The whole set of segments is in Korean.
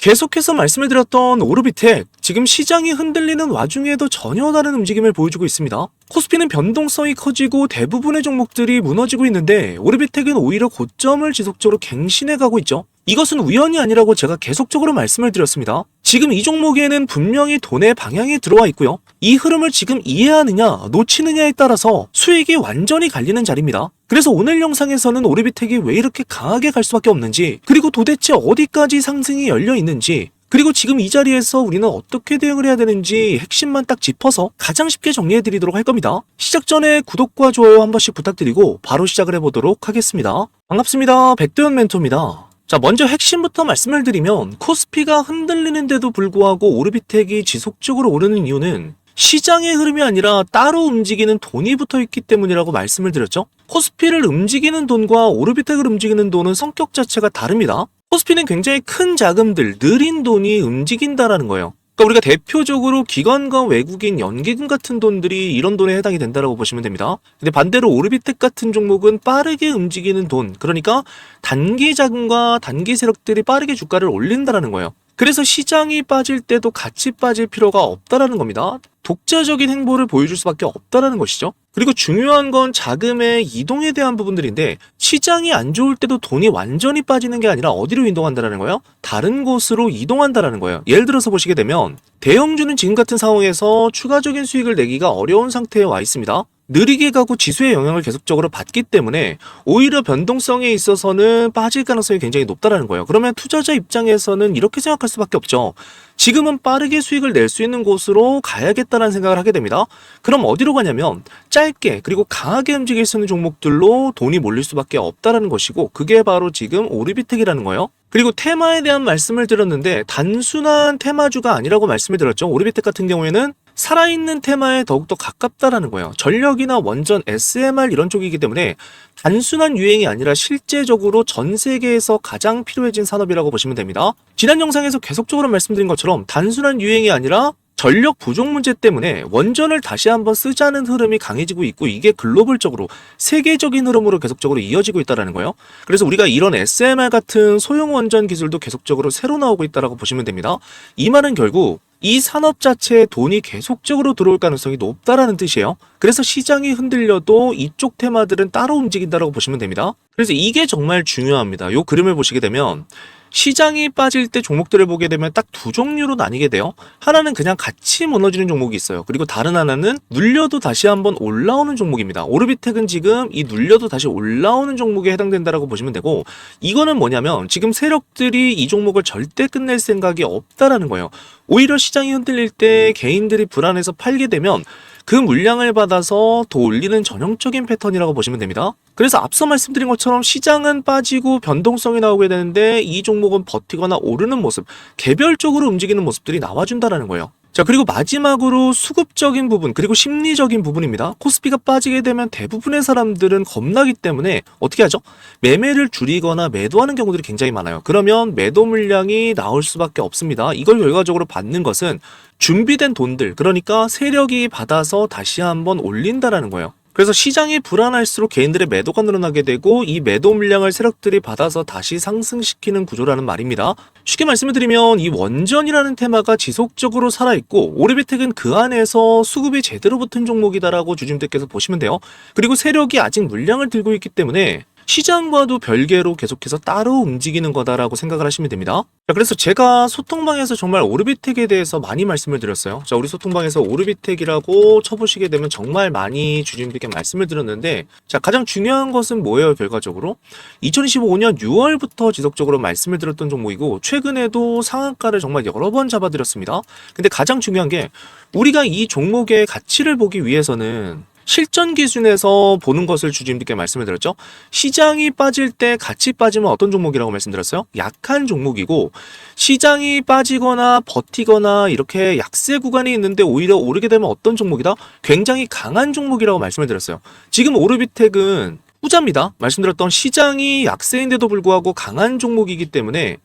계속해서 말씀을 드렸던 오르비텍, 지금 시장이 흔들리는 와중에도 전혀 다른 움직임을 보여주고 있습니다. 코스피는 변동성이 커지고 대부분의 종목들이 무너지고 있는데 오르비텍은 오히려 고점을 지속적으로 갱신해 가고 있죠. 이것은 우연이 아니라고 제가 계속적으로 말씀을 드렸습니다. 지금 이 종목에는 분명히 돈의 방향이 들어와 있고요. 이 흐름을 지금 이해하느냐 놓치느냐에 따라서 수익이 완전히 갈리는 자리입니다. 그래서 오늘 영상에서는 오르비텍이 왜 이렇게 강하게 갈 수밖에 없는지, 그리고 도대체 어디까지 상승이 열려 있는지, 그리고 지금 이 자리에서 우리는 어떻게 대응을 해야 되는지 핵심만 딱 짚어서 가장 쉽게 정리해드리도록 할 겁니다. 시작 전에 구독과 좋아요 한 번씩 부탁드리고 바로 시작을 해보도록 하겠습니다. 반갑습니다. 백도현 멘토입니다. 자, 먼저 핵심부터 말씀을 드리면 코스피가 흔들리는데도 불구하고 오르비텍이 지속적으로 오르는 이유는 시장의 흐름이 아니라 따로 움직이는 돈이 붙어있기 때문이라고 말씀을 드렸죠. 코스피를 움직이는 돈과 오르비텍을 움직이는 돈은 성격 자체가 다릅니다. 코스피는 굉장히 큰 자금들, 느린 돈이 움직인다라는 거예요. 그러니까 우리가 대표적으로 기관과 외국인, 연기금 같은 돈들이 이런 돈에 해당이 된다라고 보시면 됩니다. 근데 반대로 오르비텍 같은 종목은 빠르게 움직이는 돈, 그러니까 단기 자금과 단기 세력들이 빠르게 주가를 올린다라는 거예요. 그래서 시장이 빠질 때도 같이 빠질 필요가 없다라는 겁니다. 독자적인 행보를 보여줄 수밖에 없다라는 것이죠. 그리고 중요한 건 자금의 이동에 대한 부분들인데, 시장이 안 좋을 때도 돈이 완전히 빠지는 게 아니라 어디로 이동한다라는 거예요? 다른 곳으로 이동한다라는 거예요. 예를 들어서 보시게 되면 대형주는 지금 같은 상황에서 추가적인 수익을 내기가 어려운 상태에 와 있습니다. 느리게 가고 지수의 영향을 계속적으로 받기 때문에 오히려 변동성에 있어서는 빠질 가능성이 굉장히 높다라는 거예요. 그러면 투자자 입장에서는 이렇게 생각할 수밖에 없죠. 지금은 빠르게 수익을 낼 수 있는 곳으로 가야겠다는 생각을 하게 됩니다. 그럼 어디로 가냐면 짧게 그리고 강하게 움직일 수 있는 종목들로 돈이 몰릴 수밖에 없다는 것이고, 그게 바로 지금 오르비텍이라는 거예요. 그리고 테마에 대한 말씀을 드렸는데 단순한 테마주가 아니라고 말씀을 드렸죠. 오르비텍 같은 경우에는 살아있는 테마에 더욱더 가깝다라는 거예요. 전력이나 원전, SMR 이런 쪽이기 때문에 단순한 유행이 아니라 실제적으로 전 세계에서 가장 필요해진 산업이라고 보시면 됩니다. 지난 영상에서 계속적으로 말씀드린 것처럼 단순한 유행이 아니라 전력 부족 문제 때문에 원전을 다시 한번 쓰자는 흐름이 강해지고 있고, 이게 글로벌적으로 세계적인 흐름으로 계속적으로 이어지고 있다는 거예요. 그래서 우리가 이런 SMR 같은 소형 원전 기술도 계속적으로 새로 나오고 있다고 보시면 됩니다. 이 말은 결국 이 산업 자체에 돈이 계속적으로 들어올 가능성이 높다라는 뜻이에요. 그래서 시장이 흔들려도 이쪽 테마들은 따로 움직인다고 보시면 됩니다. 그래서 이게 정말 중요합니다. 이 그림을 보시게 되면 시장이 빠질 때 종목들을 보게 되면 딱 두 종류로 나뉘게 돼요. 하나는 그냥 같이 무너지는 종목이 있어요. 그리고 다른 하나는 눌려도 다시 한번 올라오는 종목입니다. 오르비텍은 지금 이 눌려도 다시 올라오는 종목에 해당된다고 보시면 되고, 이거는 뭐냐면 지금 세력들이 이 종목을 절대 끝낼 생각이 없다라는 거예요. 오히려 시장이 흔들릴 때 개인들이 불안해서 팔게 되면 그 물량을 받아서 더 올리는 전형적인 패턴이라고 보시면 됩니다. 그래서 앞서 말씀드린 것처럼 시장은 빠지고 변동성이 나오게 되는데 이 종목은 버티거나 오르는 모습, 개별적으로 움직이는 모습들이 나와준다는 거예요. 자, 그리고 마지막으로 수급적인 부분, 그리고 심리적인 부분입니다. 코스피가 빠지게 되면 대부분의 사람들은 겁나기 때문에 어떻게 하죠? 매매를 줄이거나 매도하는 경우들이 굉장히 많아요. 그러면 매도 물량이 나올 수밖에 없습니다. 이걸 결과적으로 받는 것은 준비된 돈들, 그러니까 세력이 받아서 다시 한번 올린다라는 거예요. 그래서 시장이 불안할수록 개인들의 매도가 늘어나게 되고, 이 매도 물량을 세력들이 받아서 다시 상승시키는 구조라는 말입니다. 쉽게 말씀을 드리면 이 원전이라는 테마가 지속적으로 살아있고, 오르비텍은 그 안에서 수급이 제대로 붙은 종목이다라고 주주님들께서 보시면 돼요. 그리고 세력이 아직 물량을 들고 있기 때문에 시장과도 별개로 계속해서 따로 움직이는 거다라고 생각을 하시면 됩니다. 자, 그래서 제가 소통방에서 정말 오르비텍에 대해서 많이 말씀을 드렸어요. 자, 우리 소통방에서 오르비텍이라고 쳐보시게 되면 정말 많이 주주님들께 말씀을 드렸는데, 자, 가장 중요한 것은 뭐예요? 결과적으로 2025년 6월부터 지속적으로 말씀을 드렸던 종목이고, 최근에도 상한가를 정말 여러 번 잡아드렸습니다. 근데 가장 중요한 게 우리가 이 종목의 가치를 보기 위해서는 실전 기준에서 보는 것을 주주님들께 말씀을 드렸죠. 시장이 빠질 때 같이 빠지면 어떤 종목이라고 말씀드렸어요? 약한 종목이고, 시장이 빠지거나 버티거나 이렇게 약세 구간이 있는데 오히려 오르게 되면 어떤 종목이다? 굉장히 강한 종목이라고 말씀을 드렸어요. 지금 오르비텍은 후자입니다. 말씀드렸던 시장이 약세인데도 불구하고 강한 종목이기 때문에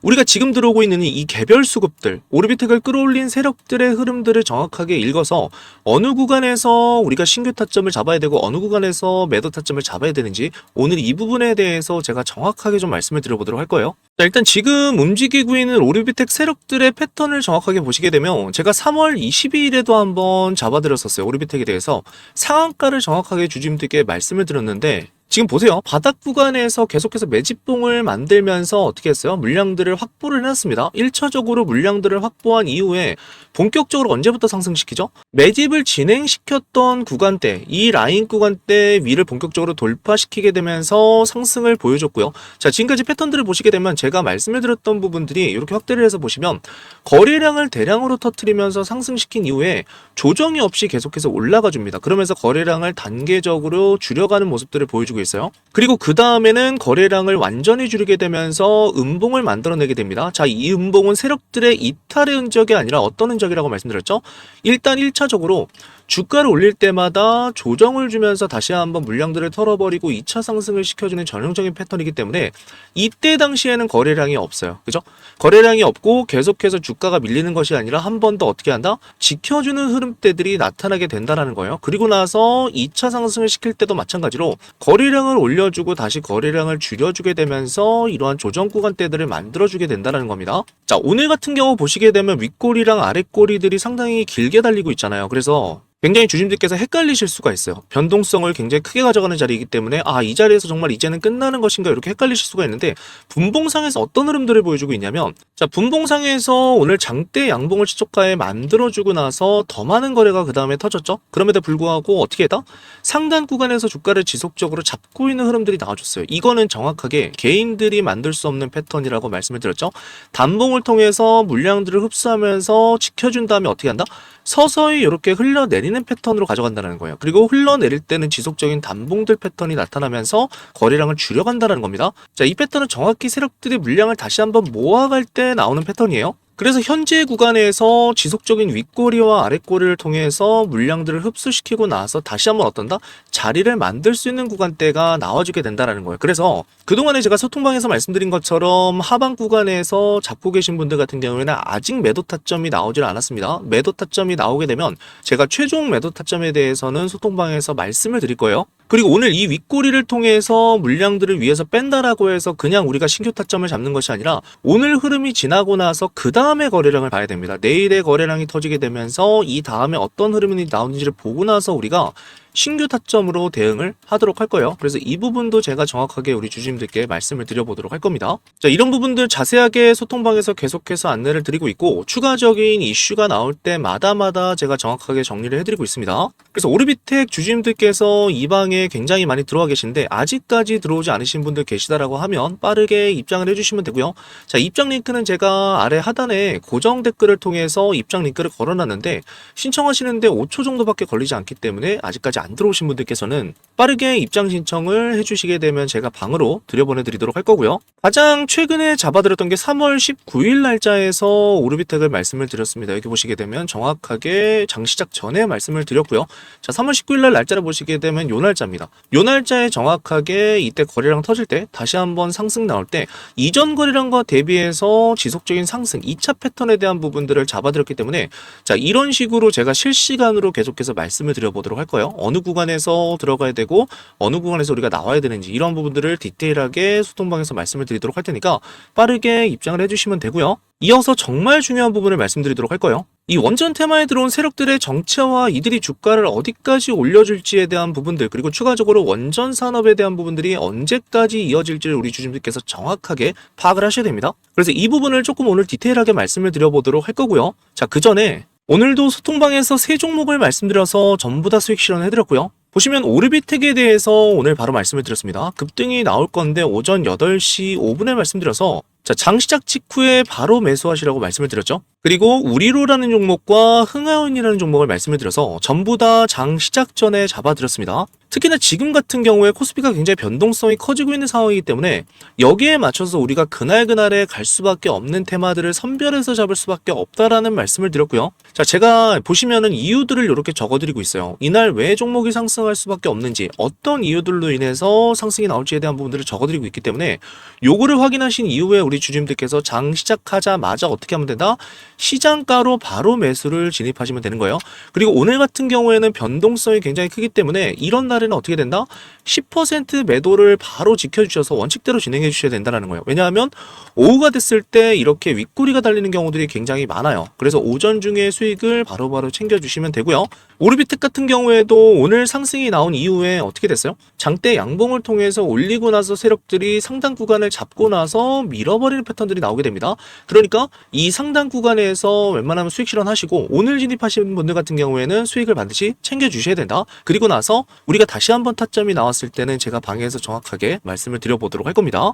우리가 지금 들어오고 있는 이 개별 수급들, 오르비텍을 끌어올린 세력들의 흐름들을 정확하게 읽어서 어느 구간에서 우리가 신규 타점을 잡아야 되고 어느 구간에서 매도 타점을 잡아야 되는지 오늘 이 부분에 대해서 제가 정확하게 좀 말씀을 드려보도록 할 거예요. 자, 일단 지금 움직이고 있는 오르비텍 세력들의 패턴을 정확하게 보시게 되면 제가 3월 22일에도 한번 잡아드렸었어요. 오르비텍에 대해서 상한가를 정확하게 주주님들께 말씀을 드렸는데 지금 보세요. 바닥 구간에서 계속해서 매집봉을 만들면서 어떻게 했어요? 물량들을 확보를 해놨습니다. 1차적으로 물량들을 확보한 이후에 본격적으로 언제부터 상승시키죠? 매집을 진행시켰던 구간대, 이 라인 구간대 위를 본격적으로 돌파시키게 되면서 상승을 보여줬고요. 자, 지금까지 패턴들을 보시게 되면 제가 말씀을 드렸던 부분들이 이렇게 확대를 해서 보시면 거래량을 대량으로 터트리면서 상승시킨 이후에 조정이 없이 계속해서 올라가 줍니다. 그러면서 거래량을 단계적으로 줄여가는 모습들을 보여주고 있어요. 그리고 그 다음에는 거래량을 완전히 줄이게 되면서 음봉을 만들어내게 됩니다. 자, 이 음봉은 세력들의 이탈의 흔적이 아니라 어떤 흔적이라고 말씀드렸죠? 일단 1차적으로 주가를 올릴 때마다 조정을 주면서 다시 한번 물량들을 털어버리고 2차 상승을 시켜주는 전형적인 패턴이기 때문에 이때 당시에는 거래량이 없어요. 그죠? 거래량이 없고 계속해서 주가가 밀리는 것이 아니라 한 번 더 어떻게 한다? 지켜주는 흐름대들이 나타나게 된다는 거예요. 그리고 나서 2차 상승을 시킬 때도 마찬가지로 거래량을 올려주고 다시 거래량을 줄여주게 되면서 이러한 조정 구간대들을 만들어주게 된다는 겁니다. 자, 오늘 같은 경우 보시게 되면 윗꼬리랑 아랫꼬리들이 상당히 길게 달리고 있잖아요. 그래서 굉장히 주주님들께서 헷갈리실 수가 있어요. 변동성을 굉장히 크게 가져가는 자리이기 때문에 이 자리에서 정말 이제는 끝나는 것인가 이렇게 헷갈리실 수가 있는데 분봉상에서 어떤 흐름들을 보여주고 있냐면 자, 분봉상에서 오늘 장대 양봉을 시초가에 만들어주고 나서 더 많은 거래가 그 다음에 터졌죠. 그럼에도 불구하고 어떻게 했다? 상단 구간에서 주가를 지속적으로 잡고 있는 흐름들이 나와줬어요. 이거는 정확하게 개인들이 만들 수 없는 패턴이라고 말씀을 드렸죠. 단봉을 통해서 물량들을 흡수하면서 지켜준 다음에 어떻게 한다? 서서히 이렇게 흘러내리는 패턴으로 가져간다는 거예요. 그리고 흘러내릴 때는 지속적인 단봉들 패턴이 나타나면서 거래량을 줄여간다는 겁니다. 자, 이 패턴은 정확히 세력들이 물량을 다시 한번 모아갈 때 나오는 패턴이에요. 그래서 현재 구간에서 지속적인 윗꼬리와 아랫꼬리를 통해서 물량들을 흡수시키고 나서 다시 한번 어떤다? 자리를 만들 수 있는 구간대가 나와주게 된다는 거예요. 그래서 그동안에 제가 소통방에서 말씀드린 것처럼 하방 구간에서 잡고 계신 분들 같은 경우에는 아직 매도 타점이 나오질 않았습니다. 매도 타점이 나오게 되면 제가 최종 매도 타점에 대해서는 소통방에서 말씀을 드릴 거예요. 그리고 오늘 이 윗꼬리를 통해서 물량들을 위에서 뺀다라고 해서 그냥 우리가 신규 타점을 잡는 것이 아니라 오늘 흐름이 지나고 나서 그 다음에 거래량을 봐야 됩니다. 내일의 거래량이 터지게 되면서 이 다음에 어떤 흐름이 나오는지를 보고 나서 우리가 신규 타점으로 대응을 하도록 할 거예요. 그래서 이 부분도 제가 정확하게 우리 주주님들께 말씀을 드려보도록 할 겁니다. 자, 이런 부분들 자세하게 소통방에서 계속해서 안내를 드리고 있고 추가적인 이슈가 나올 때마다 제가 정확하게 정리를 해드리고 있습니다. 그래서 오르비텍 주주님들께서 이 방에 굉장히 많이 들어와 계신데 아직까지 들어오지 않으신 분들 계시다라고 하면 빠르게 입장을 해주시면 되고요. 자, 입장 링크는 제가 아래 하단에 고정 댓글을 통해서 입장 링크를 걸어놨는데 신청하시는데 5초 정도밖에 걸리지 않기 때문에 아직까지 안 들어오신 분들께서는 빠르게 입장 신청을 해주시게 되면 제가 방으로 들여보내드리도록 할 거고요. 가장 최근에 잡아드렸던 게 3월 19일 날짜에서 오르비텍을 말씀을 드렸습니다. 여기 보시게 되면 정확하게 장 시작 전에 말씀을 드렸고요. 자, 3월 19일 날 날짜를 보시게 되면 요 날짜입니다. 요 날짜에 정확하게 이때 거래량 터질 때 다시 한번 상승 나올 때 이전 거래량과 대비해서 지속적인 상승 2차 패턴에 대한 부분들을 잡아드렸기 때문에 자, 이런 식으로 제가 실시간으로 계속해서 말씀을 드려보도록 할 거예요. 어느 구간에서 들어가야 되고 어느 구간에서 우리가 나와야 되는지 이런 부분들을 디테일하게 소통방에서 말씀을 드리도록 할 테니까 빠르게 입장을 해주시면 되고요. 이어서 정말 중요한 부분을 말씀드리도록 할 거예요. 이 원전 테마에 들어온 세력들의 정체와 이들이 주가를 어디까지 올려줄지에 대한 부분들 그리고 추가적으로 원전 산업에 대한 부분들이 언제까지 이어질지를 우리 주주님들께서 정확하게 파악을 하셔야 됩니다. 그래서 이 부분을 조금 오늘 디테일하게 말씀을 드려보도록 할 거고요. 자, 그 전에 오늘도 소통방에서 세 종목을 말씀드려서 전부 다 수익 실현을 해드렸고요. 보시면 오르비텍에 대해서 오늘 바로 말씀을 드렸습니다. 급등이 나올 건데 오전 8시 5분에 말씀드려서 자, 장 시작 직후에 바로 매수하시라고 말씀을 드렸죠. 그리고 우리로라는 종목과 흥하연이라는 종목을 말씀을 드려서 전부 다 장 시작 전에 잡아드렸습니다. 특히나 지금 같은 경우에 코스피가 굉장히 변동성이 커지고 있는 상황이기 때문에 여기에 맞춰서 우리가 그날그날에 갈 수밖에 없는 테마들을 선별해서 잡을 수밖에 없다라는 말씀을 드렸고요. 자, 제가 보시면은 이유들을 이렇게 적어드리고 있어요. 이날 왜 종목이 상승할 수밖에 없는지, 어떤 이유들로 인해서 상승이 나올지에 대한 부분들을 적어드리고 있기 때문에 요거를 확인하신 이후에 우리 주주님들께서 장 시작하자마자 어떻게 하면 된다? 시장가로 바로 매수를 진입하시면 되는 거예요. 그리고 오늘 같은 경우에는 변동성이 굉장히 크기 때문에 이런 날에는 어떻게 된다? 10% 매도를 바로 지켜주셔서 원칙대로 진행해 주셔야 된다는 거예요. 왜냐하면 오후가 됐을 때 이렇게 윗꼬리가 달리는 경우들이 굉장히 많아요. 그래서 오전 중에 수익을 바로바로 챙겨주시면 되고요. 오르비텍 같은 경우에도 오늘 상승이 나온 이후에 어떻게 됐어요? 장대 양봉을 통해서 올리고 나서 세력들이 상단 구간을 잡고 나서 밀어버리는 패턴들이 나오게 됩니다. 그러니까 이 상단 구간에서 웬만하면 수익 실현하시고 오늘 진입하시는 분들 같은 경우에는 수익을 반드시 챙겨주셔야 된다. 그리고 나서 우리가 다시 한번 타점이 나왔을 때는 제가 방에서 정확하게 말씀을 드려보도록 할 겁니다.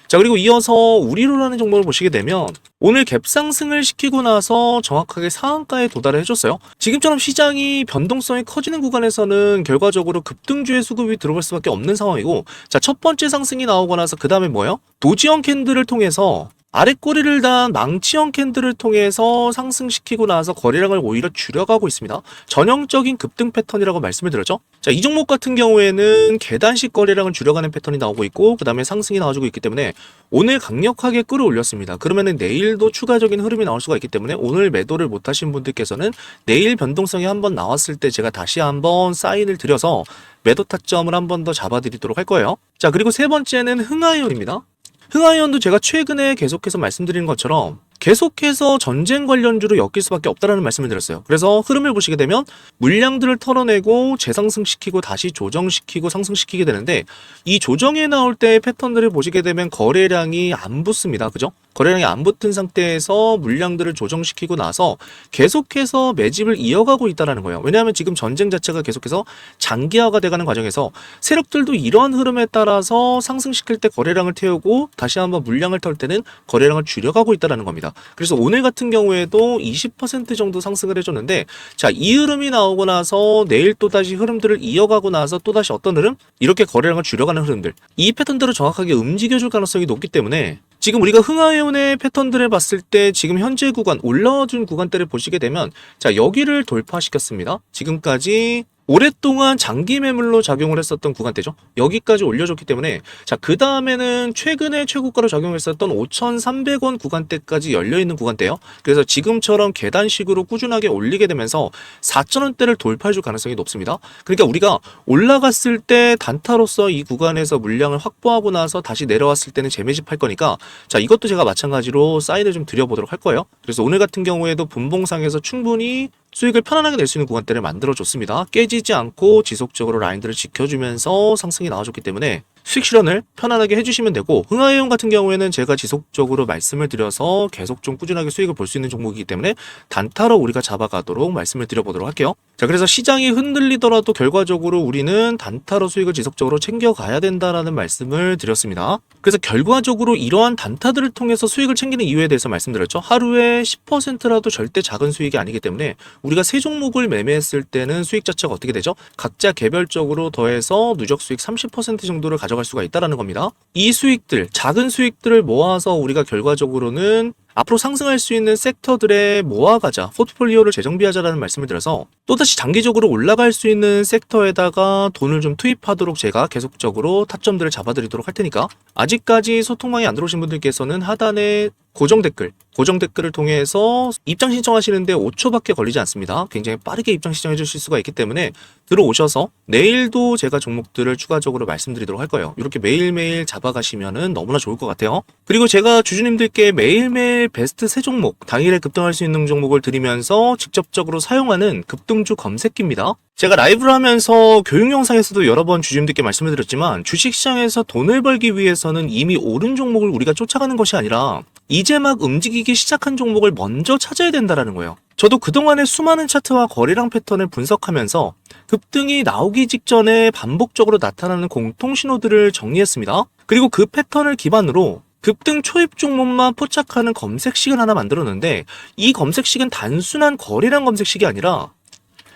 자, 그리고 이어서 우리로라는 종목을 보시게 되면 오늘 갭 상승을 시키고 나서 정확하게 상한가에 도달을 해줬어요. 지금처럼 시장이 변동성이 커지는 구간에서는 결과적으로 급등주의 수급이 들어갈 수밖에 없는 상황이고, 자, 첫 번째 상승이 나오고 나서 그 다음에 뭐예요? 도지형 캔들을 통해서 아랫꼬리를 단 망치형 캔들을 통해서 상승시키고 나서 거래량을 오히려 줄여가고 있습니다. 전형적인 급등 패턴이라고 말씀을 드렸죠. 자, 이 종목 같은 경우에는 계단식 거래량을 줄여가는 패턴이 나오고 있고 그 다음에 상승이 나와주고 있기 때문에 오늘 강력하게 끌어올렸습니다. 그러면은 내일도 추가적인 흐름이 나올 수가 있기 때문에 오늘 매도를 못하신 분들께서는 내일 변동성이 한번 나왔을 때 제가 다시 한번 사인을 드려서 매도 타점을 한 번 더 잡아드리도록 할 거예요. 자, 그리고 세 번째는 흥하이온입니다. 흥하이온도 제가 최근에 계속해서 말씀드린 것처럼 계속해서 전쟁 관련주로 엮일 수밖에 없다라는 말씀을 드렸어요. 그래서 흐름을 보시게 되면 물량들을 털어내고 재상승시키고 다시 조정시키고 상승시키게 되는데 이 조정에 나올 때 패턴들을 보시게 되면 거래량이 안 붙습니다. 그죠? 거래량이 안 붙은 상태에서 물량들을 조정시키고 나서 계속해서 매집을 이어가고 있다는 거예요. 왜냐하면 지금 전쟁 자체가 계속해서 장기화가 돼가는 과정에서 세력들도 이러한 흐름에 따라서 상승시킬 때 거래량을 태우고 다시 한번 물량을 털 때는 거래량을 줄여가고 있다는 겁니다. 그래서 오늘 같은 경우에도 20% 정도 상승을 해줬는데, 자, 이 흐름이 나오고 나서 내일 또다시 흐름들을 이어가고 나서 또다시 어떤 흐름? 이렇게 거래량을 줄여가는 흐름들, 이 패턴들을 정확하게 움직여줄 가능성이 높기 때문에 지금 우리가 흥하이온의 패턴들을 봤을 때 지금 현재 구간, 올라와준 구간대를 보시게 되면 자, 여기를 돌파시켰습니다. 지금까지 오랫동안 장기 매물로 작용을 했었던 구간대죠. 여기까지 올려줬기 때문에 자, 그 다음에는 최근에 최고가로 작용했었던 5,300원 구간대까지 열려있는 구간대예요. 그래서 지금처럼 계단식으로 꾸준하게 올리게 되면서 4,000원대를 돌파해줄 가능성이 높습니다. 그러니까 우리가 올라갔을 때 단타로서 이 구간에서 물량을 확보하고 나서 다시 내려왔을 때는 재매집할 거니까 자, 이것도 제가 마찬가지로 사인을 좀 드려보도록 할 거예요. 그래서 오늘 같은 경우에도 분봉상에서 충분히 수익을 편안하게 낼 수 있는 구간대를 만들어줬습니다. 깨지지 않고 지속적으로 라인들을 지켜주면서 상승이 나와줬기 때문에 수익 실현을 편안하게 해주시면 되고, 흥하이온 같은 경우에는 제가 지속적으로 말씀을 드려서 계속 좀 꾸준하게 수익을 볼 수 있는 종목이기 때문에 단타로 우리가 잡아가도록 말씀을 드려보도록 할게요. 자, 그래서 시장이 흔들리더라도 결과적으로 우리는 단타로 수익을 지속적으로 챙겨가야 된다라는 말씀을 드렸습니다. 그래서 결과적으로 이러한 단타들을 통해서 수익을 챙기는 이유에 대해서 말씀드렸죠. 하루에 10%라도 절대 작은 수익이 아니기 때문에 우리가 세 종목을 매매했을 때는 수익 자체가 어떻게 되죠? 각자 개별적으로 더해서 누적 수익 30% 정도를 가져갈 수가 있다는 겁니다. 이 수익들, 작은 수익들을 모아서 우리가 결과적으로는 앞으로 상승할 수 있는 섹터들에 모아가자, 포트폴리오를 재정비하자라는 말씀을 드려서 또다시 장기적으로 올라갈 수 있는 섹터에다가 돈을 좀 투입하도록 제가 계속적으로 타점들을 잡아드리도록 할 테니까 아직까지 소통망이 안 들어오신 분들께서는 하단에 고정 댓글을 통해서 입장 신청하시는데 5초밖에 걸리지 않습니다. 굉장히 빠르게 입장 신청해 주실 수가 있기 때문에 들어오셔서 내일도 제가 종목들을 추가적으로 말씀드리도록 할 거예요. 이렇게 매일매일 잡아가시면은 너무나 좋을 것 같아요. 그리고 제가 주주님들께 매일매일 베스트 세 종목, 당일에 급등할 수 있는 종목을 드리면서 직접적으로 사용하는 급등주 검색기입니다. 제가 라이브를 하면서 교육 영상에서도 여러 번 주주님들께 말씀을 드렸지만 주식시장에서 돈을 벌기 위해서는 이미 오른 종목을 우리가 쫓아가는 것이 아니라 이제 막 움직이기 시작한 종목을 먼저 찾아야 된다는 거예요. 저도 그동안의 수많은 차트와 거래량 패턴을 분석하면서 급등이 나오기 직전에 반복적으로 나타나는 공통 신호들을 정리했습니다. 그리고 그 패턴을 기반으로 급등 초입 종목만 포착하는 검색식을 하나 만들었는데 이 검색식은 단순한 거래량 검색식이 아니라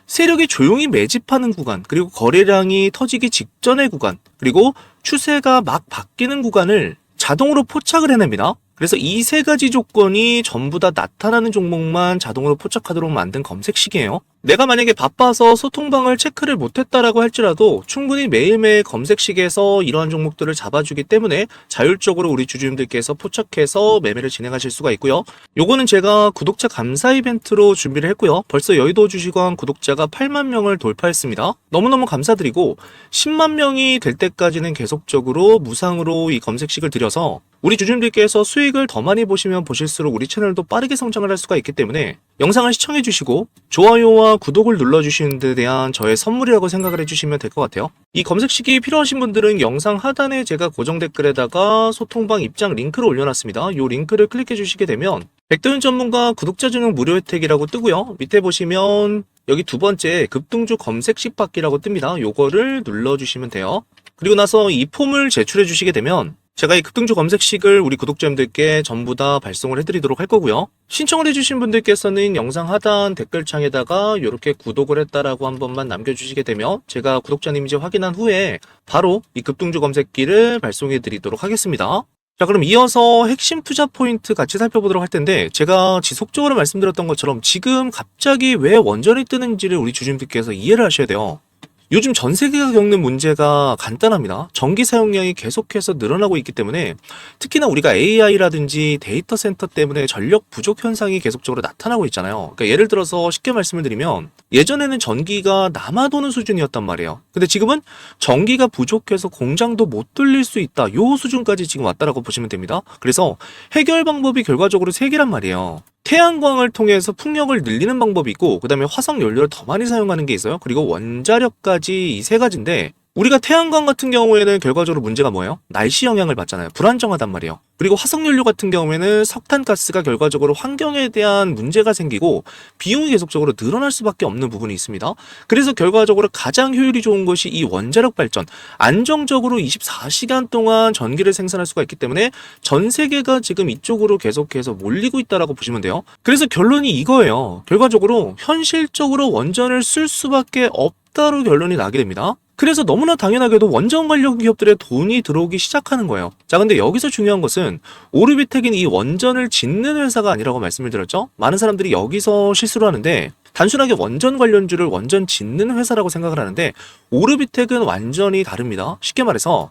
세력이 조용히 매집하는 구간, 그리고 거래량이 터지기 직전의 구간, 그리고 추세가 막 바뀌는 구간을 자동으로 포착을 해냅니다. 그래서 이 세 가지 조건이 전부 다 나타나는 종목만 자동으로 포착하도록 만든 검색식이에요. 내가 만약에 바빠서 소통방을 체크를 못했다라고 할지라도 충분히 매일매일 검색식에서 이러한 종목들을 잡아주기 때문에 자율적으로 우리 주주님들께서 포착해서 매매를 진행하실 수가 있고요. 요거는 제가 구독자 감사 이벤트로 준비를 했고요. 벌써 여의도 주식왕 구독자가 8만 명을 돌파했습니다. 너무너무 감사드리고 10만 명이 될 때까지는 계속적으로 무상으로 이 검색식을 드려서 우리 주주님들께서 수익을 더 많이 보시면 보실수록 우리 채널도 빠르게 성장을 할 수가 있기 때문에 영상을 시청해 주시고 좋아요와 구독을 눌러주시는 데 대한 저의 선물이라고 생각을 해주시면 될 것 같아요. 이 검색식이 필요하신 분들은 영상 하단에 제가 고정 댓글에다가 소통방 입장 링크를 올려놨습니다. 이 링크를 클릭해 주시게 되면 백도윤 전문가 구독자 전용 무료 혜택이라고 뜨고요. 밑에 보시면 여기 두 번째 급등주 검색식 받기라고 뜹니다. 요거를 눌러주시면 돼요. 그리고 나서 이 폼을 제출해 주시게 되면 제가 이 급등주 검색식을 우리 구독자님들께 전부 다 발송을 해드리도록 할 거고요. 신청을 해주신 분들께서는 영상 하단 댓글창에다가 이렇게 구독을 했다라고 한 번만 남겨주시게 되면 제가 구독자님인지 확인한 후에 바로 이 급등주 검색기를 발송해드리도록 하겠습니다. 자, 그럼 이어서 핵심 투자 포인트 같이 살펴보도록 할 텐데 제가 지속적으로 말씀드렸던 것처럼 지금 갑자기 왜 원전이 뜨는지를 우리 주주님들께서 이해를 하셔야 돼요. 요즘 전 세계가 겪는 문제가 간단합니다. 전기 사용량이 계속해서 늘어나고 있기 때문에 특히나 우리가 AI라든지 데이터 센터 때문에 전력 부족 현상이 계속적으로 나타나고 있잖아요. 그러니까 예를 들어서 쉽게 말씀을 드리면 예전에는 전기가 남아도는 수준이었단 말이에요. 근데 지금은 전기가 부족해서 공장도 못 돌릴 수 있다. 요 수준까지 지금 왔다라고 보시면 됩니다. 그래서 해결 방법이 결과적으로 세 개란 말이에요. 태양광을 통해서 풍력을 늘리는 방법이 있고 그 다음에 화석 연료를 더 많이 사용하는 게 있어요. 그리고 원자력까지 이 세 가지인데 우리가 태양광 같은 경우에는 결과적으로 문제가 뭐예요? 날씨 영향을 받잖아요. 불안정하단 말이에요. 그리고 화석연료 같은 경우에는 석탄가스가 결과적으로 환경에 대한 문제가 생기고 비용이 계속적으로 늘어날 수밖에 없는 부분이 있습니다. 그래서 결과적으로 가장 효율이 좋은 것이 이 원자력 발전, 안정적으로 24시간 동안 전기를 생산할 수가 있기 때문에 전 세계가 지금 이쪽으로 계속해서 몰리고 있다라고 보시면 돼요. 그래서 결론이 이거예요. 결과적으로 현실적으로 원전을 쓸 수밖에 없다로 결론이 나게 됩니다. 그래서 너무나 당연하게도 원전 관련 기업들의 돈이 들어오기 시작하는 거예요. 자, 근데 여기서 중요한 것은 오르비텍인 이 원전을 짓는 회사가 아니라고 말씀을 드렸죠. 많은 사람들이 여기서 실수를 하는데 단순하게 원전 관련주를 원전 짓는 회사라고 생각을 하는데 오르비텍은 완전히 다릅니다. 쉽게 말해서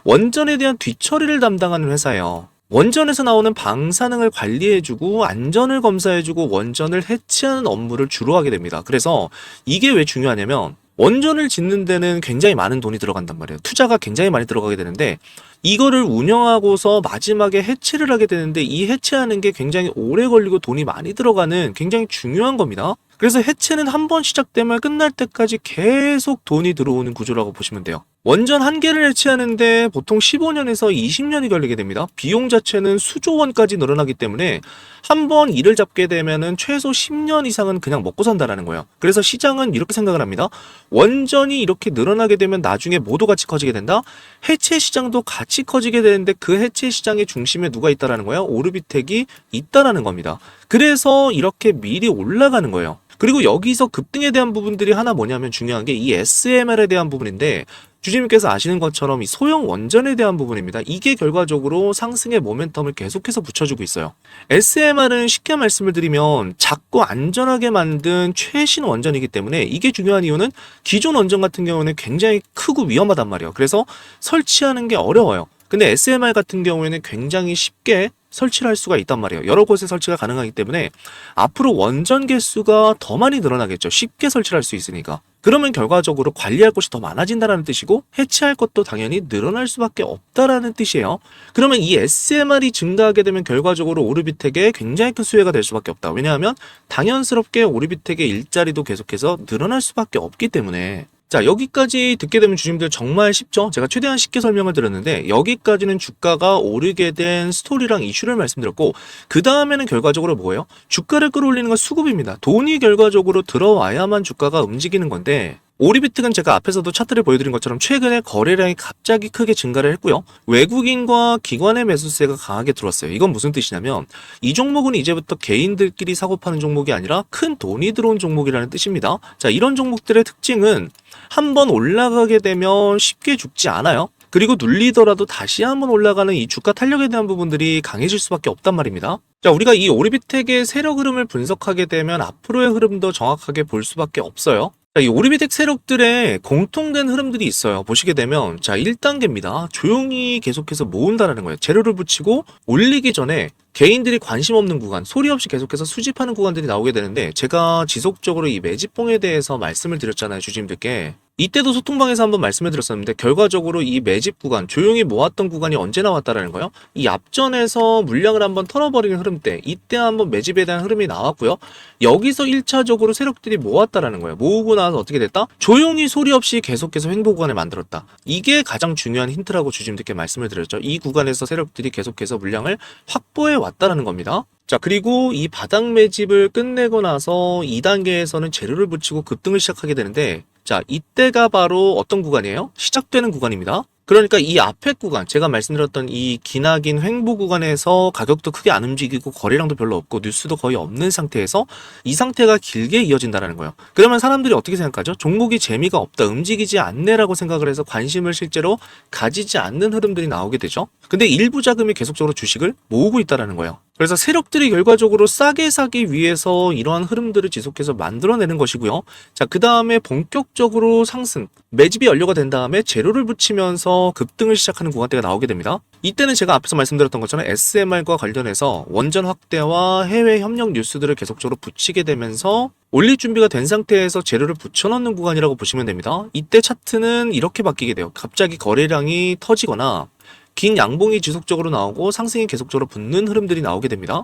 원전에 대한 뒤처리를 담당하는 회사예요. 원전에서 나오는 방사능을 관리해주고 안전을 검사해주고 원전을 해치하는 업무를 주로 하게 됩니다. 그래서 이게 왜 중요하냐면 원전을 짓는 데는 굉장히 많은 돈이 들어간단 말이에요. 투자가 굉장히 많이 들어가게 되는데 이거를 운영하고서 마지막에 해체를 하게 되는데 이 해체하는 게 굉장히 오래 걸리고 돈이 많이 들어가는 굉장히 중요한 겁니다. 그래서 해체는 한 번 시작되면 끝날 때까지 계속 돈이 들어오는 구조라고 보시면 돼요. 원전 한 개를 해체하는데 보통 15년에서 20년이 걸리게 됩니다. 비용 자체는 수조 원까지 늘어나기 때문에 한 번 일을 잡게 되면은 최소 10년 이상은 그냥 먹고 산다라는 거예요. 그래서 시장은 이렇게 생각을 합니다. 원전이 이렇게 늘어나게 되면 나중에 모두 같이 커지게 된다. 해체 시장도 같이 커지게 되는데 그 해체 시장의 중심에 누가 있다라는 거예요? 오르비텍이 있다라는 겁니다. 그래서 이렇게 미리 올라가는 거예요. 그리고 여기서 급등에 대한 부분들이 하나 뭐냐면 중요한 게 이 SMR에 대한 부분인데 주주님께서 아시는 것처럼 이 소형 원전에 대한 부분입니다. 이게 결과적으로 상승의 모멘텀을 계속해서 붙여주고 있어요. SMR은 쉽게 말씀을 드리면 작고 안전하게 만든 최신 원전이기 때문에 이게 중요한 이유는 기존 원전 같은 경우는 굉장히 크고 위험하단 말이에요. 그래서 설치하는 게 어려워요. 근데 SMR 같은 경우에는 굉장히 쉽게 설치를 할 수가 있단 말이에요. 여러 곳에 설치가 가능하기 때문에 앞으로 원전 개수가 더 많이 늘어나겠죠. 쉽게 설치를 할 수 있으니까. 그러면 결과적으로 관리할 곳이 더 많아진다는 뜻이고 해체할 것도 당연히 늘어날 수밖에 없다라는 뜻이에요. 그러면 이 SMR이 증가하게 되면 결과적으로 오르비텍에 굉장히 큰 수혜가 될 수밖에 없다. 왜냐하면 당연스럽게 오르비텍의 일자리도 계속해서 늘어날 수밖에 없기 때문에 자, 여기까지 듣게 되면 주주님들 정말 쉽죠? 제가 최대한 쉽게 설명을 드렸는데 여기까지는 주가가 오르게 된 스토리랑 이슈를 말씀드렸고 그 다음에는 결과적으로 뭐예요? 주가를 끌어올리는 건 수급입니다. 돈이 결과적으로 들어와야만 주가가 움직이는 건데 오리비특은 제가 앞에서도 차트를 보여드린 것처럼 최근에 거래량이 갑자기 크게 증가를 했고요. 외국인과 기관의 매수세가 강하게 들어왔어요. 이건 무슨 뜻이냐면 이 종목은 이제부터 개인들끼리 사고 파는 종목이 아니라 큰 돈이 들어온 종목이라는 뜻입니다. 자, 이런 종목들의 특징은 한번 올라가게 되면 쉽게 죽지 않아요. 그리고 눌리더라도 다시 한번 올라가는 이 주가 탄력에 대한 부분들이 강해질 수밖에 없단 말입니다. 자, 우리가 이 오리비텍의 세력 흐름을 분석하게 되면 앞으로의 흐름도 정확하게 볼 수밖에 없어요. 자, 이 오리비텍 세력들의 공통된 흐름들이 있어요. 보시게 되면 자, 1단계입니다. 조용히 계속해서 모은다라는 거예요. 재료를 붙이고 올리기 전에 개인들이 관심 없는 구간, 소리 없이 계속해서 수집하는 구간들이 나오게 되는데 제가 지속적으로 이 매집봉에 대해서 말씀을 드렸잖아요, 주주님들께. 이때도 소통방에서 한번 말씀을 드렸었는데 결과적으로 이 매집 구간, 조용히 모았던 구간이 언제 나왔다라는 거예요. 이 앞전에서 물량을 한번 털어버리는 흐름 때 이때 한번 매집에 대한 흐름이 나왔고요. 여기서 1차적으로 세력들이 모았다라는 거예요. 모으고 나서 어떻게 됐다? 조용히 소리 없이 계속해서 횡보 구간을 만들었다. 이게 가장 중요한 힌트라고 주주님들께 말씀을 드렸죠. 이 구간에서 세력들이 계속해서 물량을 확보해 왔다라는 겁니다. 자, 그리고 이 바닥 매집을 끝내고 나서 2단계에서는 재료를 붙이고 급등을 시작하게 되는데 자, 이때가 바로 어떤 구간이에요? 시작되는 구간입니다. 그러니까 이 앞에 구간, 제가 말씀드렸던 이 기나긴 횡보 구간에서 가격도 크게 안 움직이고 거래량도 별로 없고 뉴스도 거의 없는 상태에서 이 상태가 길게 이어진다는 거예요. 그러면 사람들이 어떻게 생각하죠? 종목이 재미가 없다, 움직이지 않네라고 생각을 해서 관심을 실제로 가지지 않는 흐름들이 나오게 되죠. 근데 일부 자금이 계속적으로 주식을 모으고 있다는 거예요. 그래서 세력들이 결과적으로 싸게 사기 위해서 이러한 흐름들을 지속해서 만들어내는 것이고요. 자, 그 다음에 본격적으로 상승, 매집이 연료가 된 다음에 재료를 붙이면서 급등을 시작하는 구간대가 나오게 됩니다. 이때는 제가 앞에서 말씀드렸던 것처럼 SMR과 관련해서 원전 확대와 해외 협력 뉴스들을 계속적으로 붙이게 되면서 올릴 준비가 된 상태에서 재료를 붙여넣는 구간이라고 보시면 됩니다. 이때 차트는 이렇게 바뀌게 돼요. 갑자기 거래량이 터지거나 긴 양봉이 지속적으로 나오고 상승이 계속적으로 붙는 흐름들이 나오게 됩니다.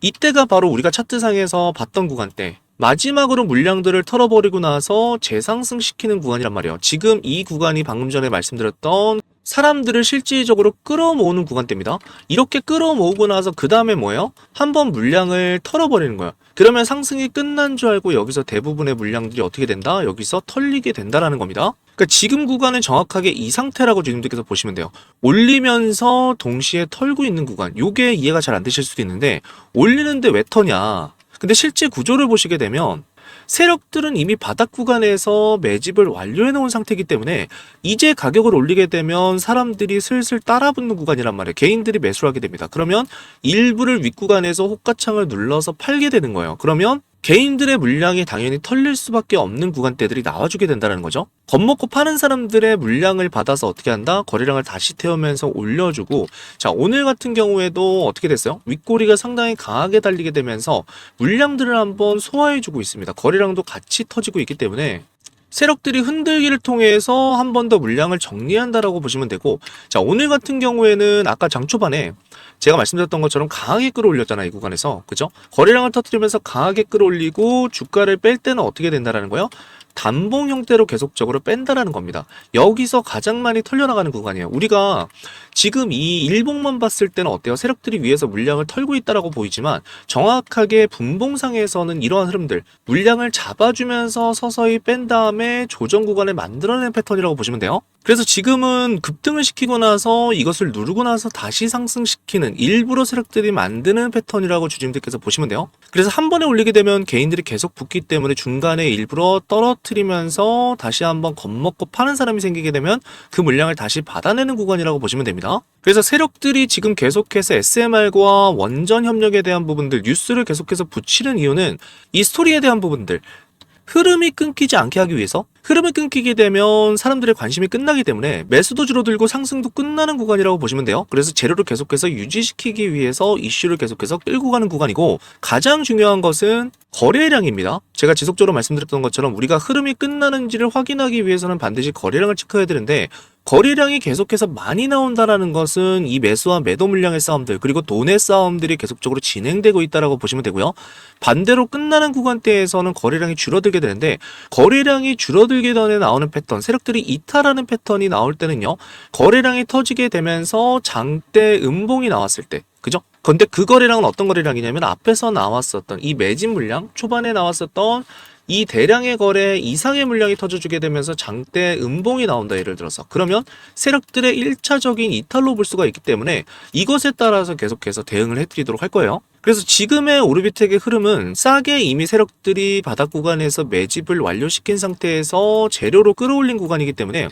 이때가 바로 우리가 차트상에서 봤던 구간대, 마지막으로 물량들을 털어버리고 나서 재상승시키는 구간이란 말이에요. 지금 이 구간이 방금 전에 말씀드렸던 사람들을 실질적으로 끌어모으는 구간대입니다. 이렇게 끌어모으고 나서 그 다음에 뭐예요? 한번 물량을 털어버리는 거예요. 그러면 상승이 끝난 줄 알고 여기서 대부분의 물량들이 어떻게 된다? 여기서 털리게 된다라는 겁니다. 그러니까 지금 구간은 정확하게 이 상태라고 주님들께서 보시면 돼요. 올리면서 동시에 털고 있는 구간, 요게 이해가 잘 안 되실 수도 있는데 올리는데 왜 터냐? 근데 실제 구조를 보시게 되면 세력들은 이미 바닥 구간에서 매집을 완료해 놓은 상태이기 때문에 이제 가격을 올리게 되면 사람들이 슬슬 따라붙는 구간이란 말이에요. 개인들이 매수를 하게 됩니다. 그러면 일부를 윗구간에서 호가창을 눌러서 팔게 되는 거예요. 그러면 개인들의 물량이 당연히 털릴 수밖에 없는 구간대들이 나와주게 된다는 거죠. 겁먹고 파는 사람들의 물량을 받아서 어떻게 한다? 거래량을 다시 태우면서 올려주고, 자, 오늘 같은 경우에도 어떻게 됐어요? 윗꼬리가 상당히 강하게 달리게 되면서 물량들을 한번 소화해주고 있습니다. 거래량도 같이 터지고 있기 때문에 세력들이 흔들기를 통해서 한 번 더 물량을 정리한다라고 보시면 되고, 자, 오늘 같은 경우에는 아까 장 초반에 제가 말씀드렸던 것처럼 강하게 끌어올렸잖아요, 이 구간에서. 그죠? 거래량을 터뜨리면서 강하게 끌어올리고 주가를 뺄 때는 어떻게 된다라는 거예요? 단봉 형태로 계속적으로 뺀다라는 겁니다. 여기서 가장 많이 털려나가는 구간이에요. 우리가 지금 이 일봉만 봤을 때는 어때요? 세력들이 위에서 물량을 털고 있다라고 보이지만 정확하게 분봉상에서는 이러한 흐름들, 물량을 잡아주면서 서서히 뺀 다음에 조정 구간을 만들어내는 패턴이라고 보시면 돼요. 그래서 지금은 급등을 시키고 나서 이것을 누르고 나서 다시 상승시키는 일부러 세력들이 만드는 패턴이라고 주주님들께서 보시면 돼요. 그래서 한 번에 올리게 되면 개인들이 계속 붙기 때문에 중간에 일부러 떨어뜨리면서 다시 한번 겁먹고 파는 사람이 생기게 되면 그 물량을 다시 받아내는 구간이라고 보시면 됩니다. 그래서 세력들이 지금 계속해서 SMR과 원전 협력에 대한 부분들, 뉴스를 계속해서 붙이는 이유는 이 스토리에 대한 부분들, 흐름이 끊기지 않게 하기 위해서, 흐름이 끊기게 되면 사람들의 관심이 끝나기 때문에 매수도 줄어들고 상승도 끝나는 구간이라고 보시면 돼요. 그래서 재료를 계속해서 유지시키기 위해서 이슈를 계속해서 끌고 가는 구간이고, 가장 중요한 것은 거래량입니다. 제가 지속적으로 말씀드렸던 것처럼 우리가 흐름이 끝나는지를 확인하기 위해서는 반드시 거래량을 체크해야 되는데, 거래량이 계속해서 많이 나온다는 것은 이 매수와 매도 물량의 싸움들, 그리고 돈의 싸움들이 계속적으로 진행되고 있다고 보시면 되고요. 반대로 끝나는 구간대에서는 거래량이 줄어들게 되는데, 거래량이 줄어들기 전에 나오는 패턴, 세력들이 이탈하는 패턴이 나올 때는요, 거래량이 터지게 되면서 장대 음봉이 나왔을 때, 그죠? 근데 그 거래량은 어떤 거래량이냐면 앞에서 나왔었던 이 매집 물량, 초반에 나왔었던 이 대량의 거래 이상의 물량이 터져주게 되면서 장대 음봉이 나온다, 예를 들어서. 그러면 세력들의 1차적인 이탈로 볼 수가 있기 때문에 이것에 따라서 계속해서 대응을 해드리도록 할 거예요. 그래서 지금의 오르비텍의 흐름은 싸게 이미 세력들이 바닥 구간에서 매집을 완료시킨 상태에서 재료로 끌어올린 구간이기 때문에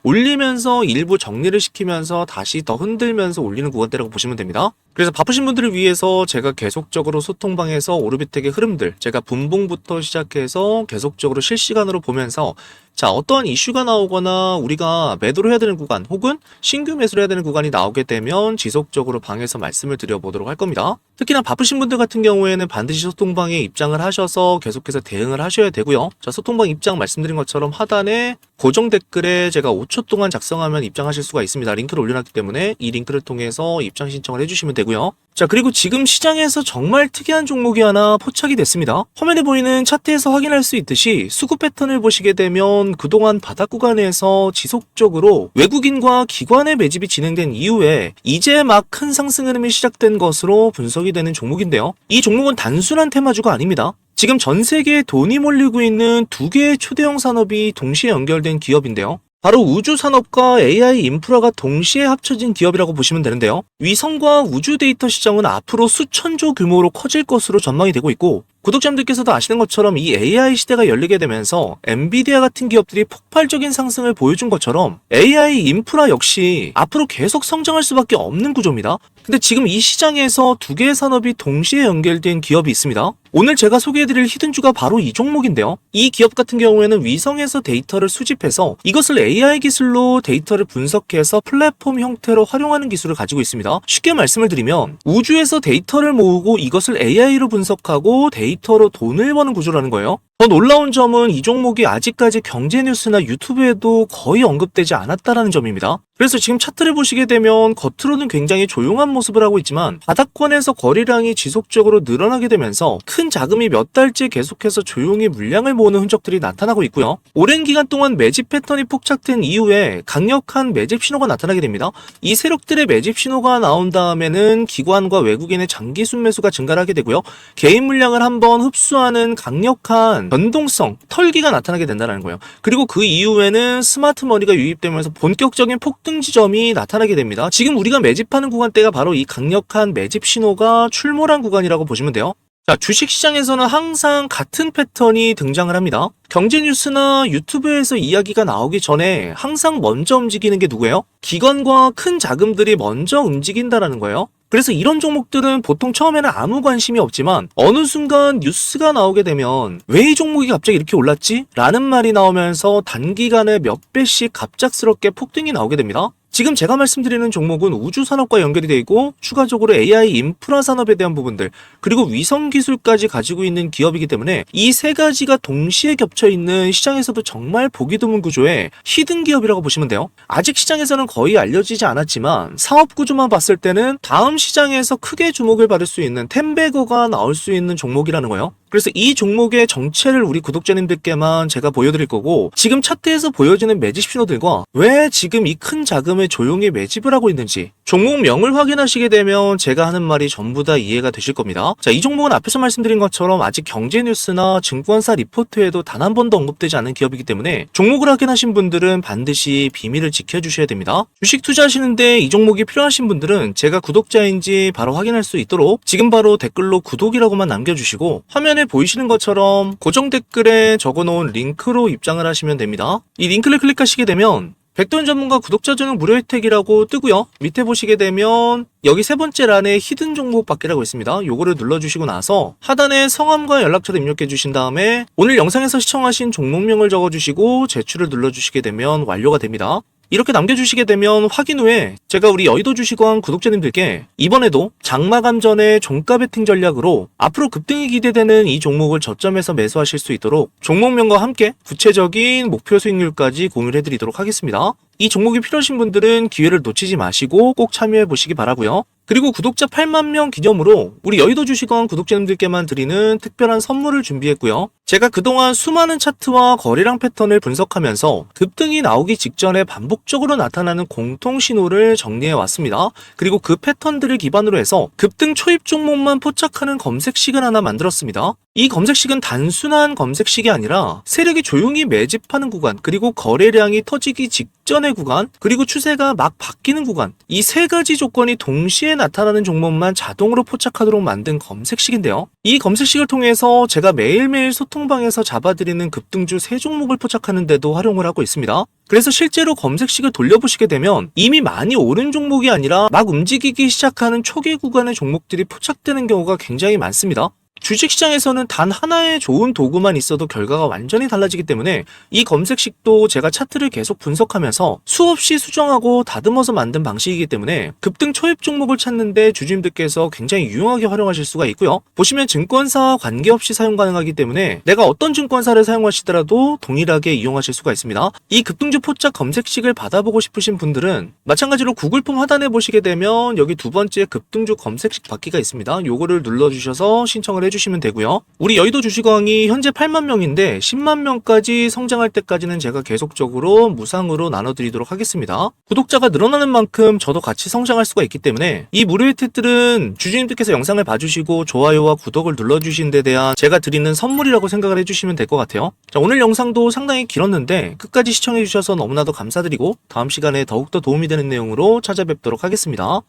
올리면서 일부 정리를 시키면서 다시 더 흔들면서 올리는 구간대라고 보시면 됩니다. 그래서 바쁘신 분들을 위해서 제가 계속적으로 소통방에서 오르비텍의 흐름들, 제가 분봉부터 시작해서 계속적으로 실시간으로 보면서 자, 어떠한 이슈가 나오거나 우리가 매도를 해야 되는 구간 혹은 신규 매수를 해야 되는 구간이 나오게 되면 지속적으로 방에서 말씀을 드려보도록 할 겁니다. 특히나 바쁘신 분들 같은 경우에는 반드시 소통방에 입장을 하셔서 계속해서 대응을 하셔야 되고요. 자, 소통방 입장 말씀드린 것처럼 하단에 고정 댓글에 제가 5초 동안 작성하면 입장하실 수가 있습니다. 링크를 올려놨기 때문에 이 링크를 통해서 입장 신청을 해주시면 되고요. 자, 그리고 지금 시장에서 정말 특이한 종목이 하나 포착이 됐습니다. 화면에 보이는 차트에서 확인할 수 있듯이 수급 패턴을 보시게 되면 그동안 바닥 구간에서 지속적으로 외국인과 기관의 매집이 진행된 이후에 이제 막 큰 상승 흐름이 시작된 것으로 분석이 되는 종목인데요. 이 종목은 단순한 테마주가 아닙니다. 지금 전 세계에 돈이 몰리고 있는 두 개의 초대형 산업이 동시에 연결된 기업인데요. 바로 우주 산업과 AI 인프라가 동시에 합쳐진 기업이라고 보시면 되는데요. 위성과 우주 데이터 시장은 앞으로 수천조 규모로 커질 것으로 전망이 되고 있고, 구독자님들께서도 아시는 것처럼 이 AI 시대가 열리게 되면서 엔비디아 같은 기업들이 폭발적인 상승을 보여준 것처럼 AI 인프라 역시 앞으로 계속 성장할 수밖에 없는 구조입니다. 근데 지금 이 시장에서 두 개의 산업이 동시에 연결된 기업이 있습니다. 오늘 제가 소개해드릴 히든주가 바로 이 종목인데요. 이 기업 같은 경우에는 위성에서 데이터를 수집해서 이것을 AI 기술로 데이터를 분석해서 플랫폼 형태로 활용하는 기술을 가지고 있습니다. 쉽게 말씀을 드리면 우주에서 데이터를 모으고 이것을 AI로 분석하고 데이터로 돈을 버는 구조라는 거예요. 더 놀라운 점은 이 종목이 아직까지 경제 뉴스나 유튜브에도 거의 언급되지 않았다는 점입니다. 그래서 지금 차트를 보시게 되면 겉으로는 굉장히 조용한 모습을 하고 있지만 바닥권에서 거래량이 지속적으로 늘어나게 되면서 큰 자금이 몇 달째 계속해서 조용히 물량을 모으는 흔적들이 나타나고 있고요. 오랜 기간 동안 매집 패턴이 폭착된 이후에 강력한 매집 신호가 나타나게 됩니다. 이 세력들의 매집 신호가 나온 다음에는 기관과 외국인의 장기 순매수가 증가를 하게 되고요. 개인 물량을 한번 흡수하는 강력한 변동성, 털기가 나타나게 된다는 거예요. 그리고 그 이후에는 스마트 머니가 유입되면서 본격적인 폭등 지점이 나타나게 됩니다. 지금 우리가 매집하는 구간대가 바로 이 강력한 매집 신호가 출몰한 구간이라고 보시면 돼요. 자, 주식시장에서는 항상 같은 패턴이 등장을 합니다. 경제 뉴스나 유튜브에서 이야기가 나오기 전에 항상 먼저 움직이는 게 누구예요? 기관과 큰 자금들이 먼저 움직인다라는 거예요. 그래서 이런 종목들은 보통 처음에는 아무 관심이 없지만 어느 순간 뉴스가 나오게 되면 왜 이 종목이 갑자기 이렇게 올랐지? 라는 말이 나오면서 단기간에 몇 배씩 갑작스럽게 폭등이 나오게 됩니다. 지금 제가 말씀드리는 종목은 우주산업과 연결이 되어 있고 추가적으로 AI 인프라 산업에 대한 부분들 그리고 위성 기술까지 가지고 있는 기업이기 때문에 이 세 가지가 동시에 겹쳐있는 시장에서도 정말 보기 드문 구조의 히든 기업이라고 보시면 돼요. 아직 시장에서는 거의 알려지지 않았지만 사업 구조만 봤을 때는 다음 시장에서 크게 주목을 받을 수 있는 텐베거가 나올 수 있는 종목이라는 거예요. 그래서 이 종목의 정체를 우리 구독자님들께만 제가 보여드릴 거고 지금 차트에서 보여지는 매집 신호들과 왜 지금 이 큰 자금을 조용히 매집을 하고 있는지 종목명을 확인하시게 되면 제가 하는 말이 전부 다 이해가 되실 겁니다. 자, 이 종목은 앞에서 말씀드린 것처럼 아직 경제 뉴스나 증권사 리포트에도 단 한 번도 언급되지 않은 기업이기 때문에 종목을 확인하신 분들은 반드시 비밀을 지켜주셔야 됩니다. 주식 투자하시는데 이 종목이 필요하신 분들은 제가 구독자인지 바로 확인할 수 있도록 지금 바로 댓글로 구독이라고만 남겨주시고 화면에 보이시는 것처럼 고정 댓글에 적어놓은 링크로 입장을 하시면 됩니다. 이 링크를 클릭하시게 되면 백돈 전문가 구독자 전용 무료 혜택이라고 뜨고요. 밑에 보시게 되면 여기 세 번째 란에 히든 종목 받기라고 있습니다. 요거를 눌러주시고 나서 하단에 성함과 연락처를 입력해 주신 다음에 오늘 영상에서 시청하신 종목명을 적어주시고 제출을 눌러주시게 되면 완료가 됩니다. 이렇게 남겨주시게 되면 확인 후에 제가 우리 여의도 주식왕 구독자님들께 이번에도 장마감 전에 종가 베팅 전략으로 앞으로 급등이 기대되는 이 종목을 저점에서 매수하실 수 있도록 종목명과 함께 구체적인 목표 수익률까지 공유를 해드리도록 하겠습니다. 이 종목이 필요하신 분들은 기회를 놓치지 마시고 꼭 참여해 보시기 바라고요. 그리고 구독자 8만 명 기념으로 우리 여의도 주식원 구독자님들께만 드리는 특별한 선물을 준비했고요. 제가 그동안 수많은 차트와 거래량 패턴을 분석하면서 급등이 나오기 직전에 반복적으로 나타나는 공통 신호를 정리해 왔습니다. 그리고 그 패턴들을 기반으로 해서 급등 초입 종목만 포착하는 검색식을 하나 만들었습니다. 이 검색식은 단순한 검색식이 아니라 세력이 조용히 매집하는 구간, 그리고 거래량이 터지기 직전의 구간, 그리고 추세가 막 바뀌는 구간, 이 세 가지 조건이 동시에 나타나는 종목만 자동으로 포착하도록 만든 검색식인데요. 이 검색식을 통해서 제가 매일매일 소통방에서 잡아드리는 급등주 3종목을 포착하는 데도 활용을 하고 있습니다. 그래서 실제로 검색식을 돌려보시게 되면 이미 많이 오른 종목이 아니라 막 움직이기 시작하는 초기 구간의 종목들이 포착되는 경우가 굉장히 많습니다. 주식시장에서는 단 하나의 좋은 도구만 있어도 결과가 완전히 달라지기 때문에 이 검색식도 제가 차트를 계속 분석하면서 수없이 수정하고 다듬어서 만든 방식이기 때문에 급등 초입 종목을 찾는데 주주님들께서 굉장히 유용하게 활용하실 수가 있고요. 보시면 증권사와 관계없이 사용 가능하기 때문에 내가 어떤 증권사를 사용하시더라도 동일하게 이용하실 수가 있습니다. 이 급등주 포착 검색식을 받아보고 싶으신 분들은 마찬가지로 구글폼 하단에 보시게 되면 여기 두 번째 급등주 검색식 받기가 있습니다. 요거를 눌러주셔서 신청을 해주시면 되고요. 우리 여의도 주식왕이 현재 8만 명인데 10만 명까지 성장할 때까지는 제가 계속적으로 무상으로 나눠드리도록 하겠습니다. 구독자가 늘어나는 만큼 저도 같이 성장할 수가 있기 때문에 이 무료 혜택들은 주주님들께서 영상을 봐주시고 좋아요와 구독을 눌러주신 데 대한 제가 드리는 선물이라고 생각을 해주시면 될 것 같아요. 자, 오늘 영상도 상당히 길었는데 끝까지 시청해주셔서 너무나도 감사드리고 다음 시간에 더욱더 도움이 되는 내용으로 찾아뵙도록 하겠습니다.